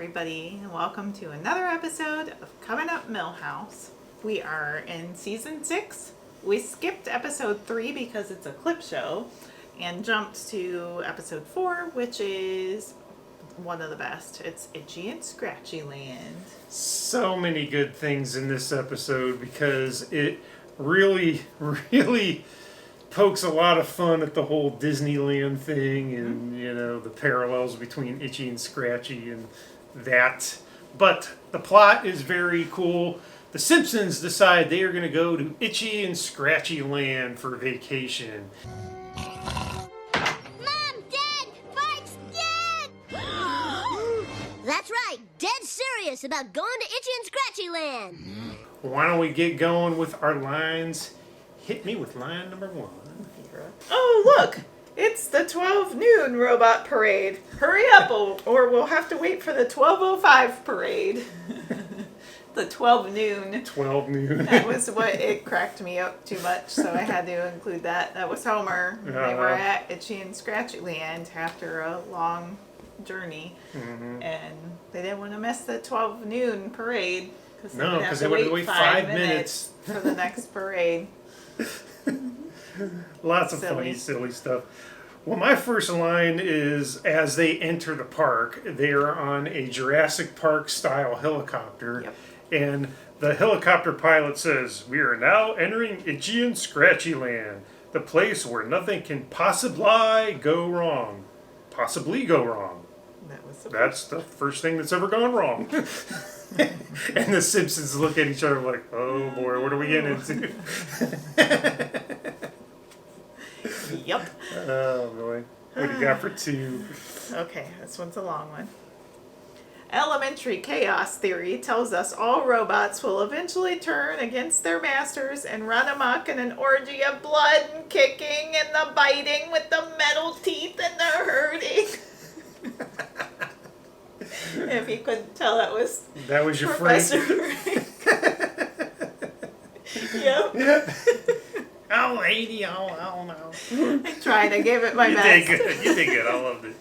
everybody, and welcome to another episode of Coming Up Milhouse. We are in season 6. We skipped episode 3 because it's a clip show and jumped to episode 4, which is one of the best. It's Itchy and Scratchy Land. So many good things in this episode because it really pokes a lot of fun at the whole Disneyland thing and, the parallels between Itchy and Scratchy and that. But the plot is very cool. The Simpsons decide they are going to go to Itchy and Scratchy Land for vacation. Mom! Dad! Bart's dead! That's right, dead serious about going to Itchy and Scratchy Land. Why don't we get going with our lines? Hit me with line number 1. Oh, look! It's the 12 noon robot parade. Hurry up, or we'll have to wait for the 12:05 parade. The 12 noon. 12 noon. That was what it cracked me up too much, so I had to include that. That was Homer. They were at Itchy and Scratchy Land after a long journey, and they didn't want to miss the 12 noon parade because they would have to wait 5 minutes for the next parade. Lots of funny, silly stuff. Well, my first line is, as they enter the park, they are on a Jurassic Park style helicopter. Yep. And the helicopter pilot says, "We are now entering Itchy and Scratchy Land, the place where nothing can possibly go wrong." Possibly go wrong. That's the first thing that's ever gone wrong. And the Simpsons look at each other like, oh boy, what are we getting into? Yep. Oh boy. What do you got for 2? Okay, this one's a long one. Elementary chaos theory tells us all robots will eventually turn against their masters and run amok in an orgy of blood and kicking and the biting with the metal teeth and the hurting. If you couldn't tell, that was your Professor Frank. Yep. Yep. Oh, lady, oh no. I tried. I gave it my best. You did good. I loved it.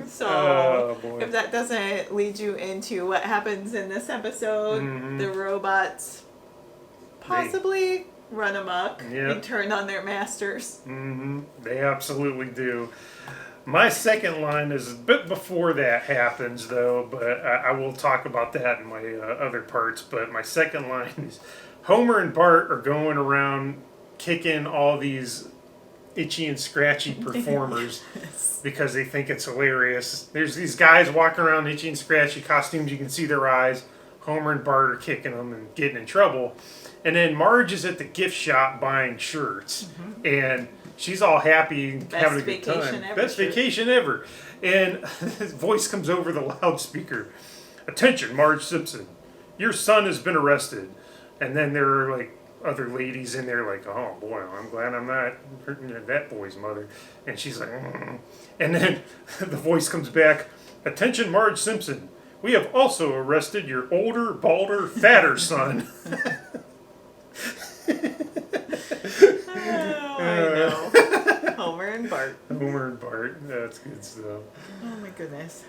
So, if that doesn't lead you into what happens in this episode, the robots possibly run amok and turn on their masters. They absolutely do. My second line is a bit before that happens, though, but I will talk about that in my other parts. But my second line is, Homer and Bart are going around kicking all these Itchy and Scratchy performers because they think it's hilarious. There's these guys walking around Itchy and Scratchy costumes. You can see their eyes. Homer and Bart are kicking them and getting in trouble. And then Marge is at the gift shop buying shirts. And she's all happy and having a good time. Best vacation ever. And his voice comes over the loudspeaker. "Attention, Marge Simpson. Your son has been arrested." And then there are like other ladies in there like, "Oh boy, I'm glad I'm not hurting that boy's mother." And she's like, And then the voice comes back, "Attention, Marge Simpson. We have also arrested your older, balder, fatter son." I know. Homer and Bart. Homer and Bart. That's good stuff. Oh my goodness.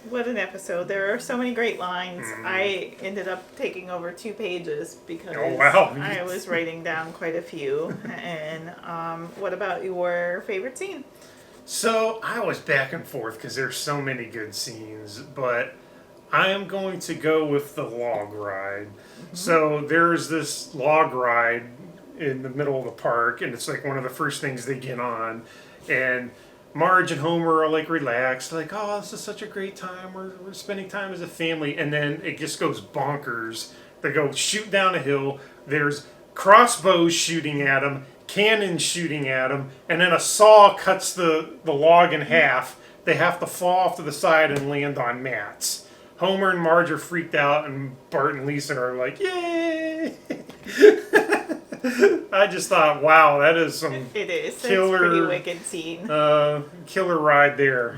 What an episode. There are so many great lines. I ended up taking over 2 pages because I was writing down quite a few. And what about your favorite scene? So I was back and forth because there's so many good scenes, but I am going to go with the log ride. So there's this log ride in the middle of the park, and it's like one of the first things they get on, and Marge and Homer are like relaxed, like, "Oh, this is such a great time, we're spending time as a family," and then it just goes bonkers. They go shoot down a hill, there's crossbows shooting at them, cannons shooting at them, and then a saw cuts the log in half. They have to fall off to the side and land on mats. Homer and Marge are freaked out, and Bart and Lisa are like, "Yay!" I just thought, wow, that is some It is. killer, it's a pretty wicked scene. Killer ride there.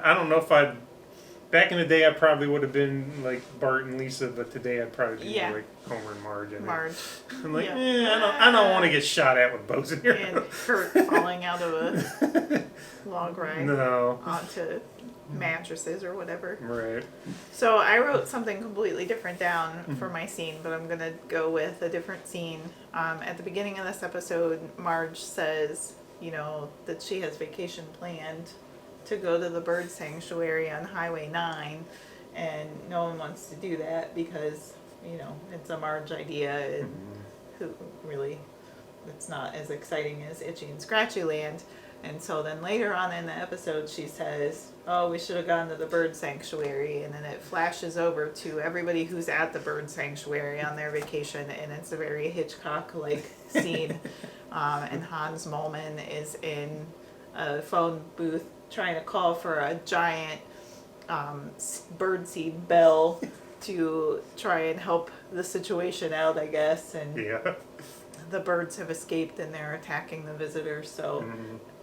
I don't know if back in the day I probably would have been like Bart and Lisa, but today I'd probably be like Homer and Marge. I'm like, I don't want to get shot at with bows and arrows. And Kurt falling out of a log ride onto mattresses or whatever. Right. So I wrote something completely different down for my scene, but I'm gonna go with a different scene. At the beginning of this episode, Marge says, that she has vacation planned to go to the bird sanctuary on Highway 9, and no one wants to do that because, it's a Marge idea, and who really, it's not as exciting as Itchy and Scratchy Land. And so then later on in the episode, she says, oh, we should have gone to the bird sanctuary. And then it flashes over to everybody who's at the bird sanctuary on their vacation. And it's a very Hitchcock-like scene. And Hans Moleman is in a phone booth trying to call for a giant birdseed bell to try and help the situation out, I guess. And Yeah. the birds have escaped and they're attacking the visitors. So,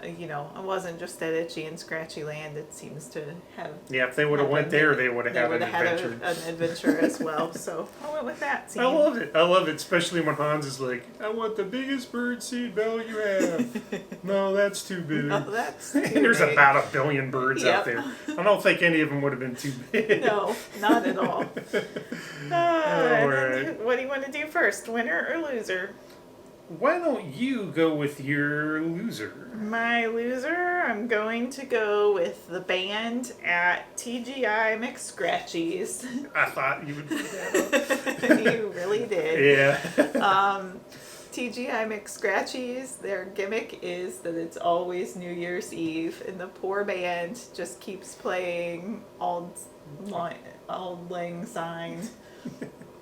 it wasn't just at Itchy and Scratchy Land. It seems to have. Yeah, if they would have went there, they would have had an adventure. An adventure as well. So I went with that scene. I love it. I love it, especially when Hans is like, I want the biggest birdseed bell you have. No, that's too big. No, that's And too there's big. about 1 billion birds out Yep. there. I don't think any of them would have been too big. No, not at all. And right. then what do you want to do first, winner or loser? Why don't you go with your loser? My loser, I'm going to go with the band at TGI McScratchies. I thought you would do that. You really did. Yeah. TGI McScratchies, their gimmick is that it's always New Year's Eve, and the poor band just keeps playing Auld Lang Syne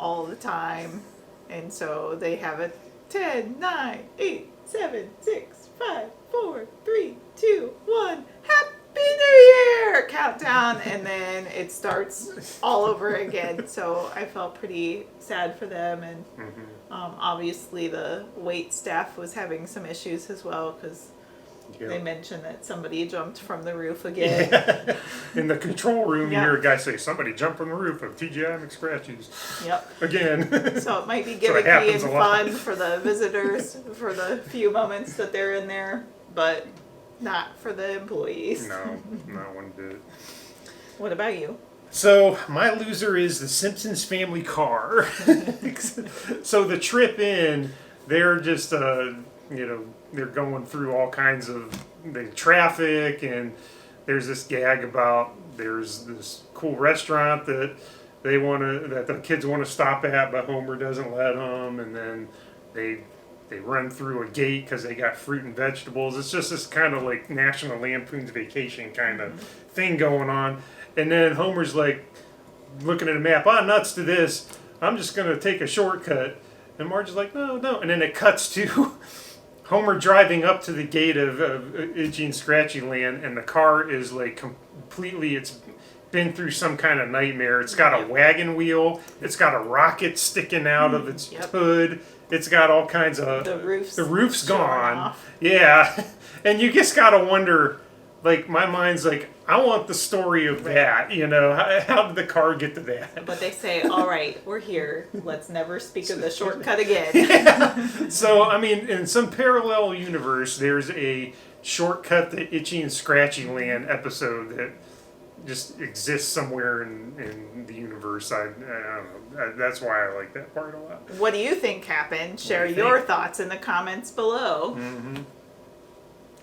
all the time. And so they have a 10, 9, 8, 7, 6, 5, 4, 3, 2, 1. Happy New Year! Countdown, and then it starts all over again. So I felt pretty sad for them, and obviously the wait staff was having some issues as well because they mentioned that somebody jumped from the roof again. Yeah. In the control room, Yep. you hear a guy say, somebody jumped from the roof of TGI McScratchies. Yep. Again. So it might be So it gimmicky happens and a lot. fun for the visitors for the few moments that they're in there, but not for the employees. No, not one bit. What about you? So my loser is the Simpsons family car. So the trip in, they're just, they're going through all kinds of the traffic, and there's this gag about there's this cool restaurant that that the kids want to stop at, but Homer doesn't let them, and then they run through a gate because they got fruit and vegetables. It's just this kind of like National Lampoon's Vacation kind of thing going on. And then Homer's like looking at a map, nuts to this. I'm just going to take a shortcut. And Marge is like, no. And then it cuts to Homer driving up to the gate of Itchy and Scratchy Land, and the car is like completely, it's been through some kind of nightmare. It's got a wagon wheel. It's got a rocket sticking out of its hood. It's got all kinds of... The roof's gone. off. Yeah. And you just got to wonder, like, my mind's like, I want the story of that, How did the car get to that? But they say, all right, we're here. Let's never speak of the shortcut again. So, I mean, in some parallel universe, there's a shortcut to Itchy and Scratchy Land episode that just exists somewhere in the universe. I don't know. That's why I like that part a lot. What do you think happened? Share do you your think? thoughts in the comments below.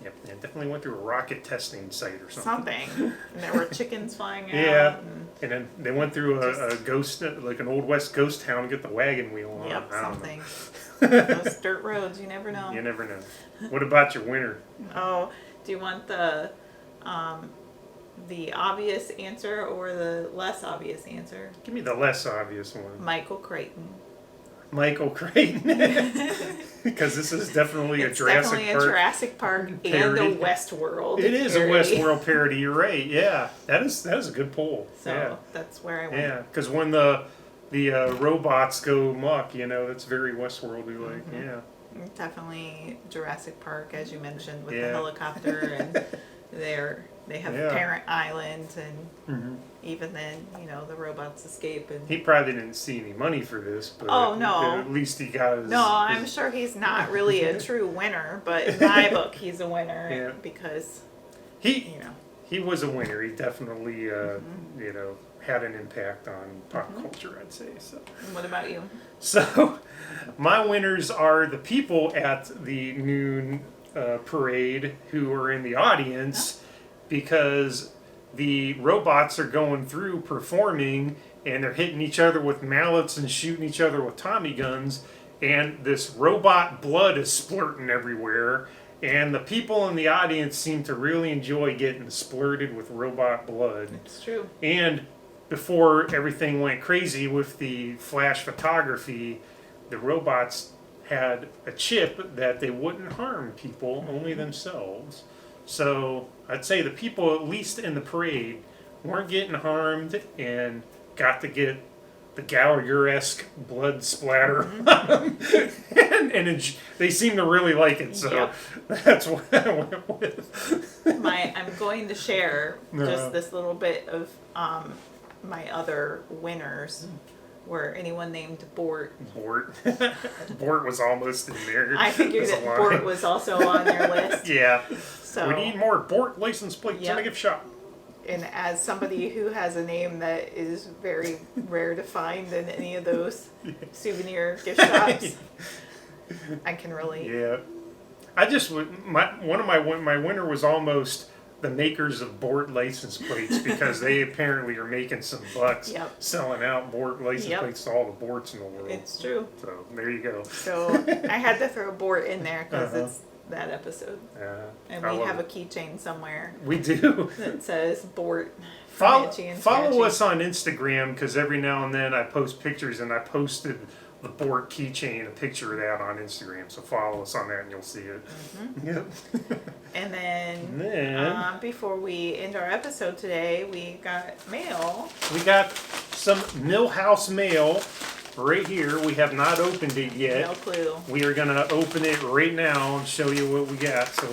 Yep, it definitely went through a rocket testing site or something. Something. And there were chickens flying out. Yeah. And, And then they went through a ghost, like an Old West ghost town, to get the wagon wheel on. yep, I don't something. know. Those dirt roads, you never know. You never know. What about your winner? Oh, do you want the obvious answer or the less obvious answer? Give me the less obvious one. Michael Crichton. Michael Crichton. Because this is definitely It's a Jurassic definitely Park. a Jurassic Park and parody. a Westworld. It is parody. a Westworld parody. You're right. Yeah, that is a good pull. So that's where I went. Yeah, because when the robots go muck, that's very Westworldy like. Yeah. Definitely Jurassic Park, as you mentioned, with the Yeah. helicopter, and they have Yeah. Parent Island, and even then, the robots escape. And He probably didn't see any money for this, but Oh, no. at least he got his. no, I'm sure he's not really a true winner, but in my book, he's a winner Yeah. because He he was a winner. He definitely, you know, had an impact on pop culture, I'd say. So. And what about you? So, my winners are the people at the noon parade who are in the audience because the robots are going through performing and they're hitting each other with mallets and shooting each other with Tommy guns, and this robot blood is splurting everywhere. And the people in the audience seem to really enjoy getting splurted with robot blood. It's true. And before everything went crazy with the flash photography, the robots had a chip that they wouldn't harm people, only themselves. So I'd say the people, at least in the parade, weren't getting harmed and got to get the Gallagher-esque blood splatter on them. and they seem to really like it, so that's what I went with. I'm going to share just this little bit of my other winners. Were anyone named Bort? Bort. Bort was almost in there. I figured that Bort was also on your list. Yeah. So we need more Bort license plates in a gift shop. And as somebody who has a name that is very rare to find in any of those souvenir gift shops, I can relate. Yeah, I just my winner was almost the makers of Bort license plates because they apparently are making some bucks selling out Bort license plates to all the Borts in the world. It's true. So there you go. So I had to throw Bort in there because it's that episode. And we have a keychain somewhere. We do. That says Bort. Follow us on Instagram because every now and then I post pictures, and I posted the Bort keychain, a picture of that on Instagram. So follow us on that and you'll see it. Yep. And then before we end our episode today, we got mail. We got some Milhouse Mail. Right here, we have not opened it yet. No clue. We are going to open it right now and show you what we got. So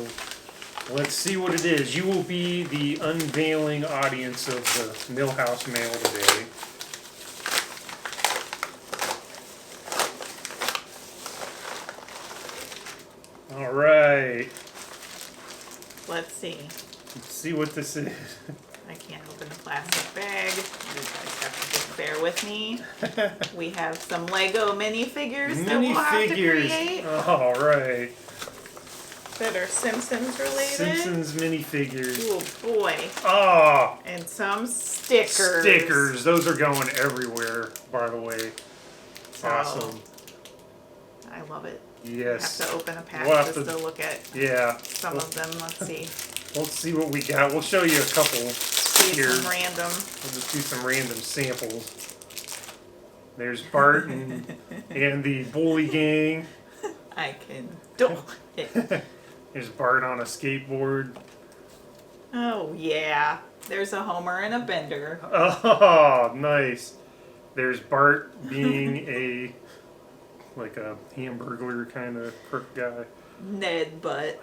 let's see what it is. You will be the unveiling audience of the Milhouse Mail today. All right. Let's see. Let's see what this is. I can't open the plastic bag. You guys have to just bear with me. We have some Lego minifigures that we'll have to create. All right. That are Simpsons related. Simpsons minifigures. Oh boy. Oh. And some stickers. Stickers. Those are going everywhere, by the way. So, awesome. I love it. Yes. I have to open a pack just to look at some of them. Let's see. Let's see what we got. We'll show you a couple here. Some random. We'll just do some random samples. There's Bart and the Bully Gang. I can do it. There's Bart on a skateboard. Oh, yeah. There's a Homer and a Bender. Oh, nice. There's Bart being a hamburglar kind of crook guy. Ned butt.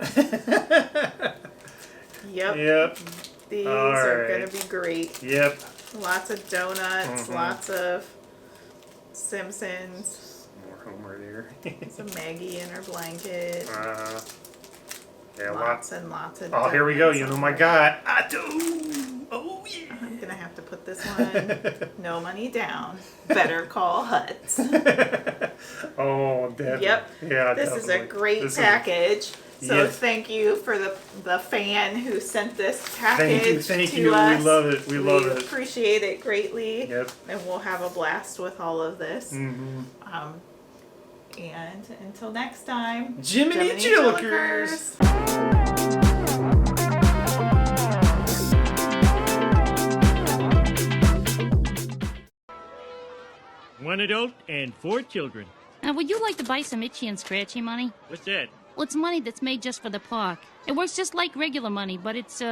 Yep. These are going to be great. Yep. Lots of donuts, lots of Simpsons. More Homer there. Some Maggie in her blanket. Yeah, lots and lots of donuts. Oh, here we go. You know my guy. I do. Oh, yeah. I'm going to have to put this one, no money down. Better call Huts. Oh, definitely. Yep. Yeah, this is a great package. So thank you for the fan who sent this package thank to you. us. We love it. We love it. Appreciate it greatly. Yep. And we'll have a blast with all of this. Mm-hmm. And until next time, Jiminy Chillikers. One adult and 4 children. Would you like to buy some Itchy and Scratchy money? What's that? Well, it's money that's made just for the park. It works just like regular money, but it's,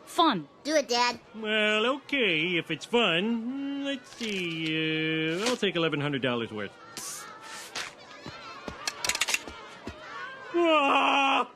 fun. Do it, Dad. Well, okay, if it's fun. Let's see, I'll take $1,100 worth. Ah!